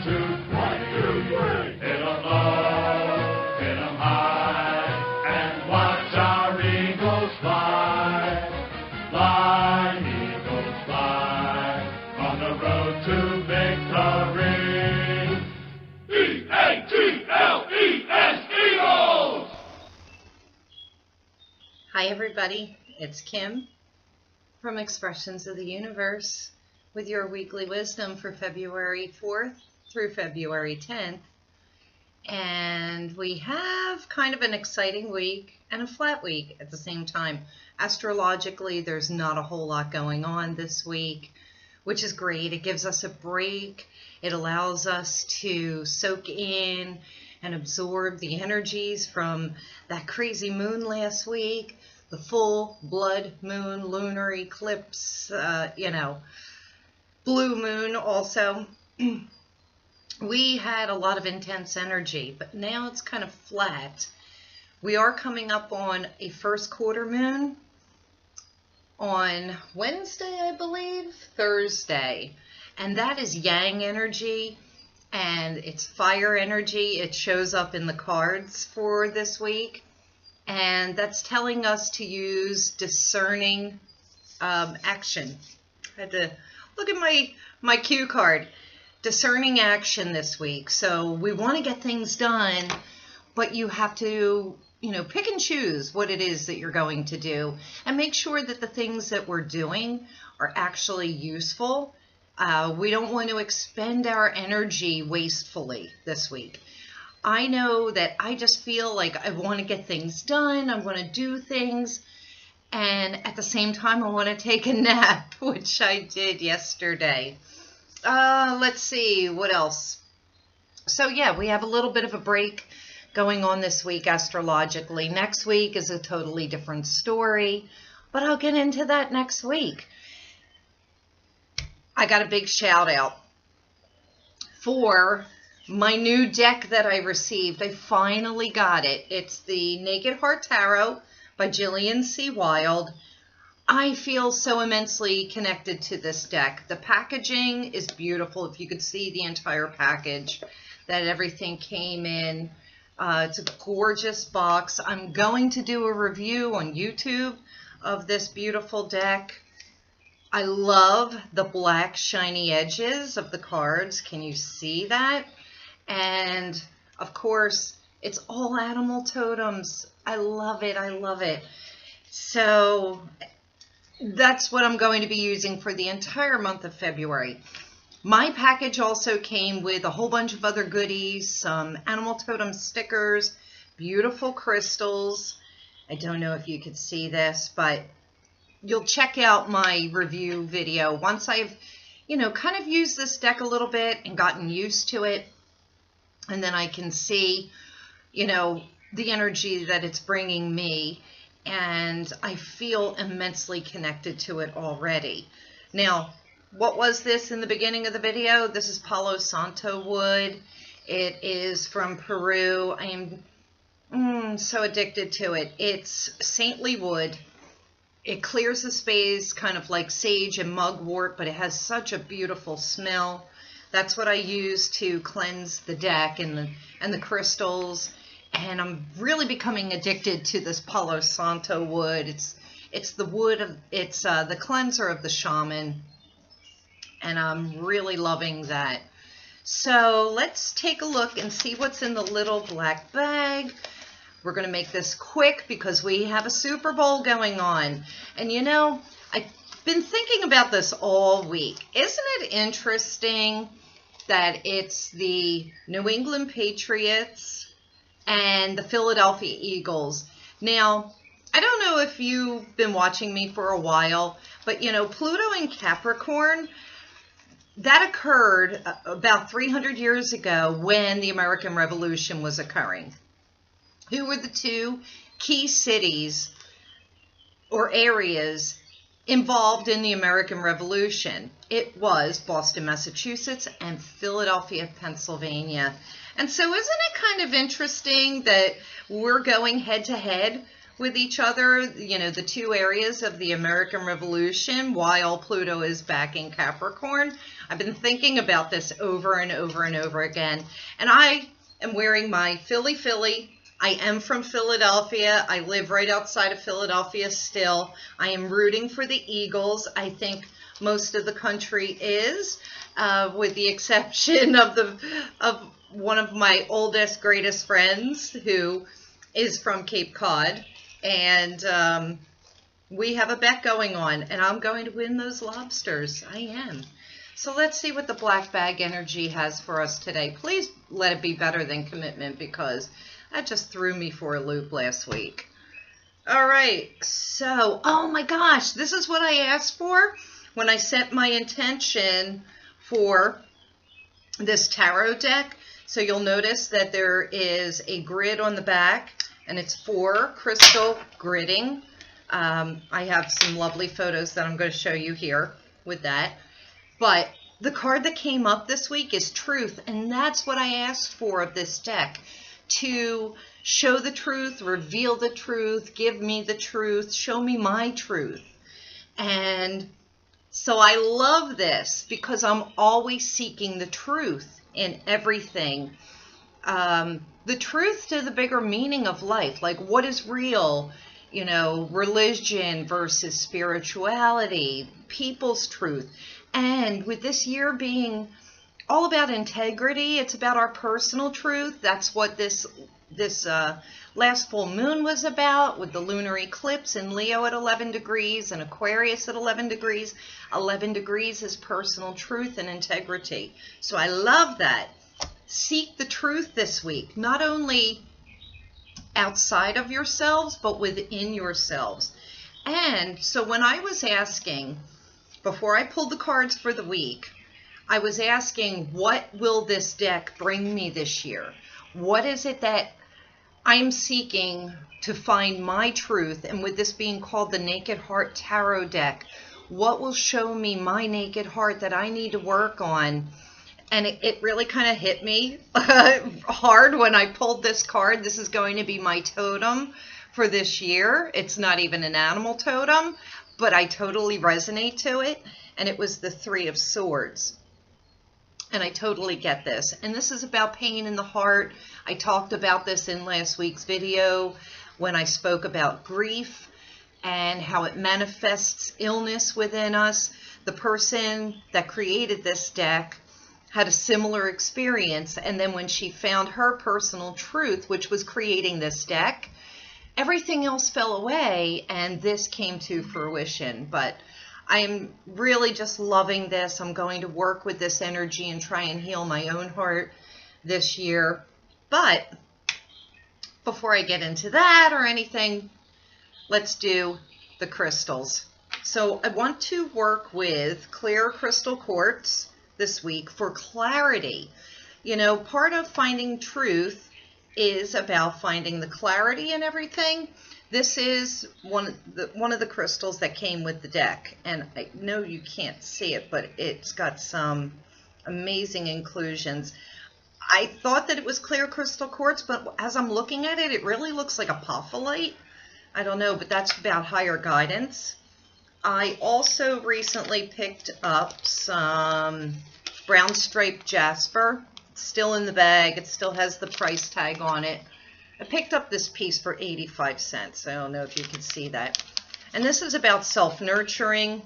One, two, three. Hit 'em low, hit 'em high, and watch our eagles fly. Fly, eagles fly, on the road to victory. E-A-G-L-E-S, Eagles! Hi everybody, it's Kim from Expressions of the Universe with your weekly wisdom for February 4th through February 10th. And we have kind of an exciting week and a flat week at the same time. Astrologically, there's not a whole lot going on this week, which is great. It gives us a break. It allows us to soak in and absorb the energies from that crazy moon last week, the full blood moon, lunar eclipse, blue moon also. We had a lot of intense energy, but now it's kind of flat. We are coming up on a first quarter moon on Wednesday, I believe, Thursday. And that is yang energy, and it's fire energy. It shows up in the cards for this week. And that's telling us to use discerning action. I had to look at my cue card. Discerning action this week. So we want to get things done, but you have to, pick and choose what it is that you're going to do and make sure that the things that we're doing are actually useful. We don't want to expend our energy wastefully this week. I know that I just feel like I want to get things done. I want to do things. And at the same time, I want to take a nap, which I did yesterday. Let's see, what else? So yeah, we have a little bit of a break going on this week astrologically. Next week is a totally different story, but I'll get into that next week. I got a big shout out for my new deck that I received. I finally got it. It's the Naked Heart Tarot by Jillian C. Wild. I feel so immensely connected to this deck. The packaging is beautiful. If you could see the entire package that everything came in. It's a gorgeous box. I'm going to do a review on YouTube of this beautiful deck. I love the black shiny edges of the cards. Can you see that? And of course, it's all animal totems. I love it. I love it. So that's what I'm going to be using for the entire month of February. My package also came with a whole bunch of other goodies, some animal totem stickers, beautiful crystals. I don't know if you could see this, but you'll check out my review video once I've, kind of used this deck a little bit and gotten used to it. And then I can see, the energy that it's bringing me. And I feel immensely connected to it already. Now, what was this in the beginning of the video? This is Palo Santo wood. It is from Peru. I am so addicted to it. It's saintly wood. It clears the space, kind of like sage and mugwort, but it has such a beautiful smell. That's what I use to cleanse the deck and the crystals. And I'm really becoming addicted to this Palo Santo wood. It's the wood of the cleanser of the shaman, and I'm really loving that. So let's take a look and see what's in the little black bag. We're going to make this quick because we have a Super Bowl going on. And I've been thinking about this all week. Isn't it interesting that it's the New England Patriots and the Philadelphia Eagles? Now, I don't know if you've been watching me for a while, but Pluto in Capricorn, that occurred about 300 years ago when the American Revolution was occurring. Who were the two key cities or areas involved in the American Revolution? It was Boston, Massachusetts, and Philadelphia, Pennsylvania. And so isn't it kind of interesting that we're going head to head with each other, you know, the two areas of the American Revolution while Pluto is back in Capricorn. I've been thinking about this over and over and over again. And I am wearing my Philly. I am from Philadelphia. I live right outside of Philadelphia still. I am rooting for the Eagles. I think most of the country is, with the exception of one of my oldest, greatest friends who is from Cape Cod. And we have a bet going on, and I'm going to win those lobsters. I am. So let's see what the black bag energy has for us today. Please let it be better than commitment, because that just threw me for a loop last week. All right, so, oh my gosh, this is what I asked for when I set my intention for this tarot deck. So you'll notice that there is a grid on the back, and it's for crystal gridding. I have some lovely photos that I'm going to show you here with that. But the card that came up this week is Truth, and that's what I asked for of this deck. To show the truth, reveal the truth, give me the truth, show me my truth. And so I love this because I'm always seeking the truth in everything. The truth to the bigger meaning of life, like what is real, you know, religion versus spirituality, people's truth. And with this year being all about integrity, it's about our personal truth. That's what this last full moon was about, with the lunar eclipse in Leo at 11 degrees and Aquarius at 11 degrees. 11 degrees is personal truth and integrity. So I love that. Seek the truth this week, not only outside of yourselves, but within yourselves. And so when I was asking, before I pulled the cards for the week, I was asking, what will this deck bring me this year? What is it that I'm seeking to find my truth? And with this being called the Naked Heart Tarot deck, what will show me my naked heart that I need to work on? And it really kind of hit me hard when I pulled this card. This is going to be my totem for this year. It's not even an animal totem, but I totally resonate to it. And it was the Three of Swords. And I totally get this. And this is about pain in the heart. I talked about this in last week's video when I spoke about grief and how it manifests illness within us. The person that created this deck had a similar experience, and then when she found her personal truth, which was creating this deck, everything else fell away and this came to fruition. But I am really just loving this. I'm going to work with this energy and try and heal my own heart this year. But before I get into that or anything, let's do the crystals. So I want to work with clear crystal quartz this week for clarity. You know, part of finding truth is about finding the clarity in everything. This is one of the crystals that came with the deck, and I know you can't see it, but it's got some amazing inclusions. I thought that it was clear crystal quartz, but as I'm looking at it, it really looks like apophyllite. I don't know, but that's about higher guidance. I also recently picked up some brown striped jasper. It's still in the bag. It still has the price tag on it. I picked up this piece for 85 cents. I don't know if you can see that. And this is about self-nurturing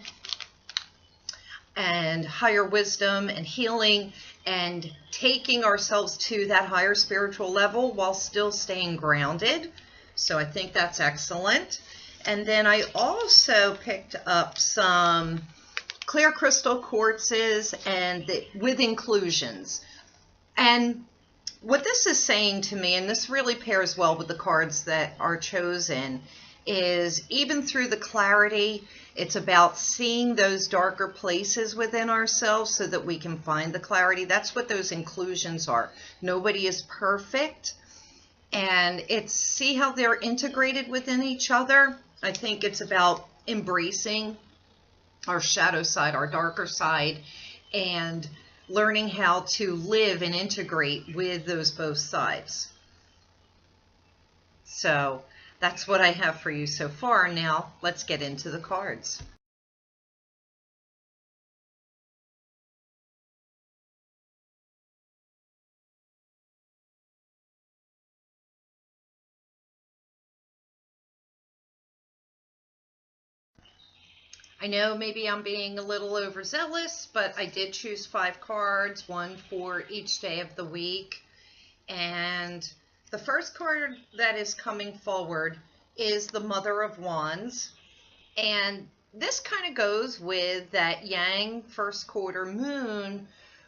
and higher wisdom and healing and taking ourselves to that higher spiritual level while still staying grounded. So I think that's excellent. And then I also picked up some clear crystal quartzes and with inclusions. And what this is saying to me, and this really pairs well with the cards that are chosen, is even through the clarity, it's about seeing those darker places within ourselves so that we can find the clarity. That's what those inclusions are. Nobody is perfect. And it's see how they're integrated within each other. I think it's about embracing our shadow side, our darker side, and learning how to live and integrate with those both sides. So that's what I have for you so far. Now, let's get into the cards. I know maybe I'm being a little overzealous, but I did choose 5 cards, one for each day of the week. And the first card that is coming forward is the Mother of Wands. And this kind of goes with that Yang first quarter moon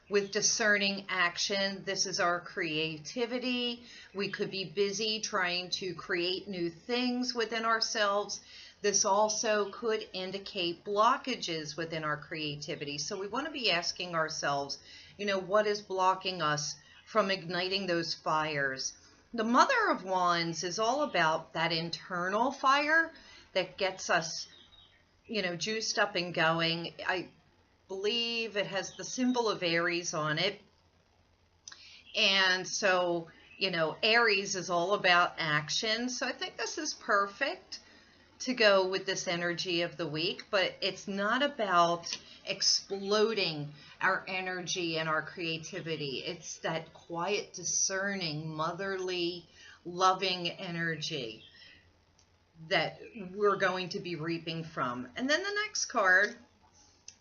with discerning action. This is our creativity. We could be busy trying to create new things within ourselves. This also could indicate blockages within our creativity. So we want to be asking ourselves, what is blocking us from igniting those fires? The Mother of Wands is all about that internal fire that gets us, juiced up and going. I believe it has the symbol of Aries on it. And so, Aries is all about action. So I think this is perfect to go with this energy of the week, but it's not about exploding our energy and our creativity. It's that quiet, discerning, motherly, loving energy that we're going to be reaping from. And then the next card,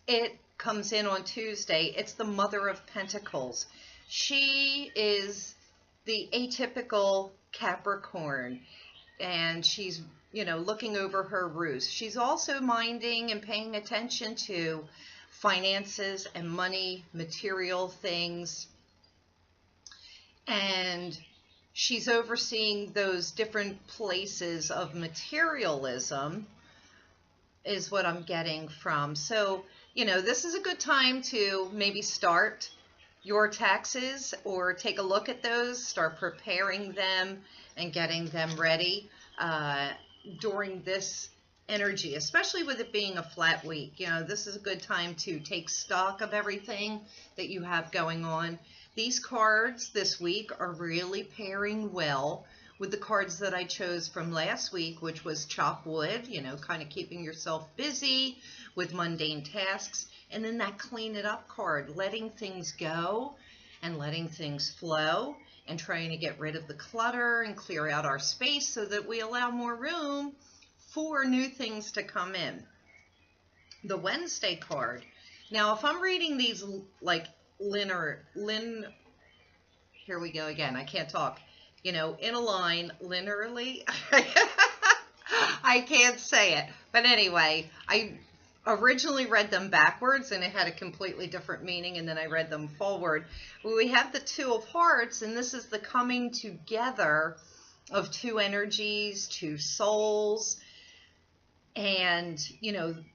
it comes in on Tuesday. It's the Mother of Pentacles. She is the atypical Capricorn, and she's looking over her roost. She's also minding and paying attention to finances and money, material things. And she's overseeing those different places of materialism is what I'm getting from. So, this is a good time to maybe start your taxes or take a look at those, start preparing them and getting them ready during this energy, especially with it being a flat week. This is a good time to take stock of everything that you have going on. These cards this week are really pairing well with the cards that I chose from last week, which was chop wood, kind of keeping yourself busy with mundane tasks. And then that clean it up card, letting things go and letting things flow, and trying to get rid of the clutter and clear out our space so that we allow more room for new things to come in. The Wednesday card. Now, if I'm reading these like here we go again, I can't talk, in a line, linearly, I can't say it. But anyway, I originally read them backwards and it had a completely different meaning, and then I read them forward. We have the Two of Hearts, and this is the coming together of two energies, two souls, and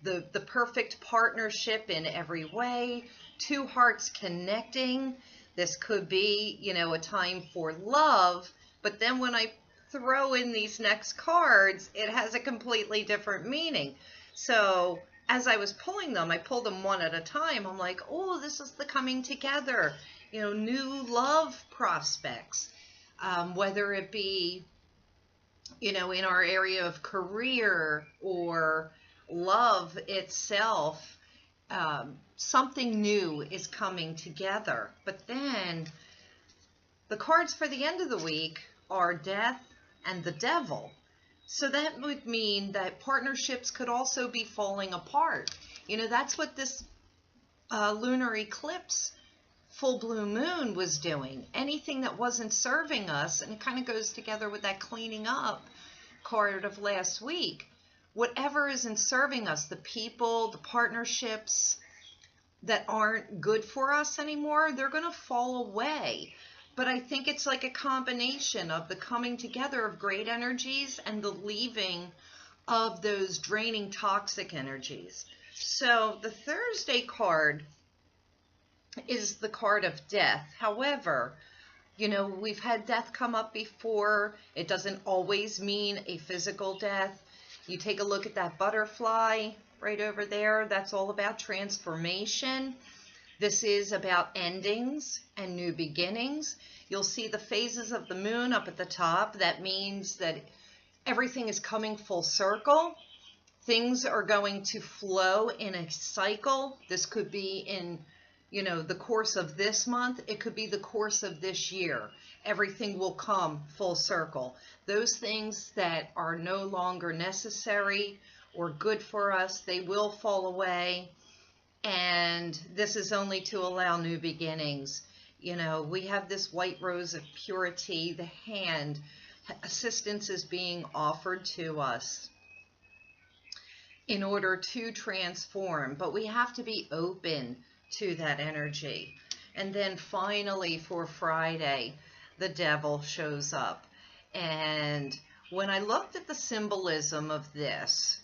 the perfect partnership in every way, two hearts connecting. This could be a time for love, but then when I throw in these next cards, it has a completely different meaning. So as I was pulling them, I pulled them one at a time. I'm like, oh, this is the coming together, new love prospects, whether it be, in our area of career or love itself, something new is coming together. But then the cards for the end of the week are Death and the Devil. So that would mean that partnerships could also be falling apart. That's what this lunar eclipse full blue moon was doing. Anything that wasn't serving us, and it kind of goes together with that cleaning up card of last week. Whatever isn't serving us, the people, the partnerships that aren't good for us anymore, they're going to fall away. But I think it's like a combination of the coming together of great energies and the leaving of those draining toxic energies. So the Thursday card is the card of death. However, we've had death come up before. It doesn't always mean a physical death. You take a look at that butterfly right over there. That's all about transformation. This is about endings and new beginnings. You'll see the phases of the moon up at the top. That means that, everything is coming full circle. Things are going to flow in a cycle. This could be in, the course of this month. It could be the course of this year. Everything will come full circle. Those things that are no longer necessary or good for us, they will fall away. And this is only to allow new beginnings. We have this white rose of purity, the hand. Assistance is being offered to us in order to transform, but we have to be open to that energy. And then finally for Friday, the devil shows up. And when I looked at the symbolism of this,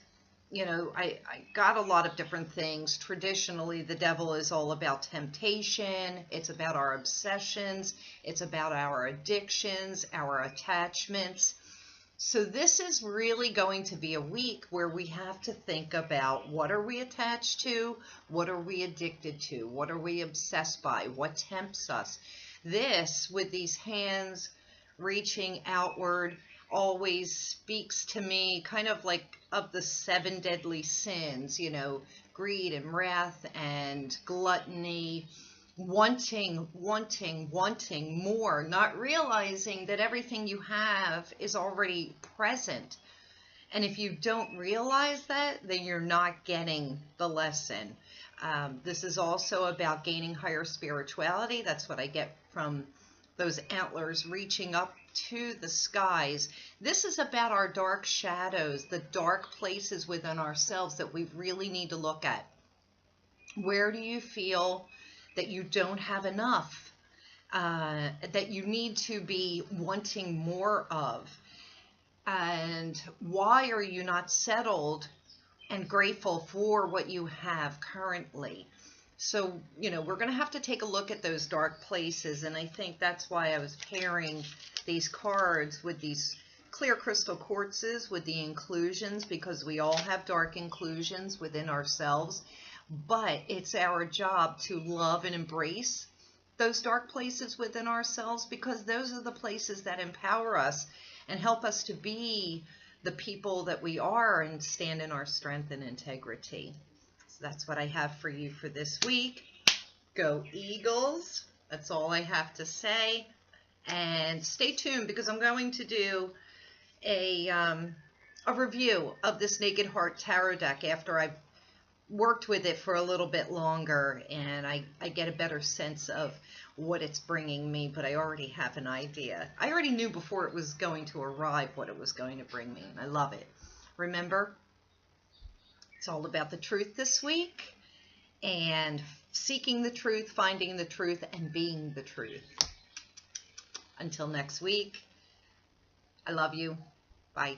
I got a lot of different things. Traditionally, the devil is all about temptation. It's about our obsessions. It's about our addictions, our attachments. So this is really going to be a week where we have to think about, what are we attached to? What are we addicted to? What are we obsessed by? What tempts us? This, with these hands reaching outward, always speaks to me kind of like of the 7 deadly sins, greed and wrath and gluttony. Wanting more, not realizing that everything you have is already present. And if you don't realize that, then you're not getting the lesson. This is also about gaining higher spirituality. That's what I get from those antlers reaching up to the skies. This is about our dark shadows, the dark places within ourselves that we really need to look at. Where do you feel that you don't have enough, that you need to be wanting more of? And why are you not settled and grateful for what you have currently? So, we're going to have to take a look at those dark places. And I think that's why I was pairing these cards with these clear crystal quartzes with the inclusions, because we all have dark inclusions within ourselves. But it's our job to love and embrace those dark places within ourselves, because those are the places that empower us and help us to be the people that we are and stand in our strength and integrity. So that's what I have for you for this week. Go Eagles. That's all I have to say. And stay tuned, because I'm going to do a review of this Naked Heart Tarot deck after I've worked with it for a little bit longer and I get a better sense of what it's bringing me, but I already have an idea. I already knew before it was going to arrive what it was going to bring me, and I love it. Remember, it's all about the truth this week, and seeking the truth, finding the truth, and being the truth. Until next week, I love you. Bye.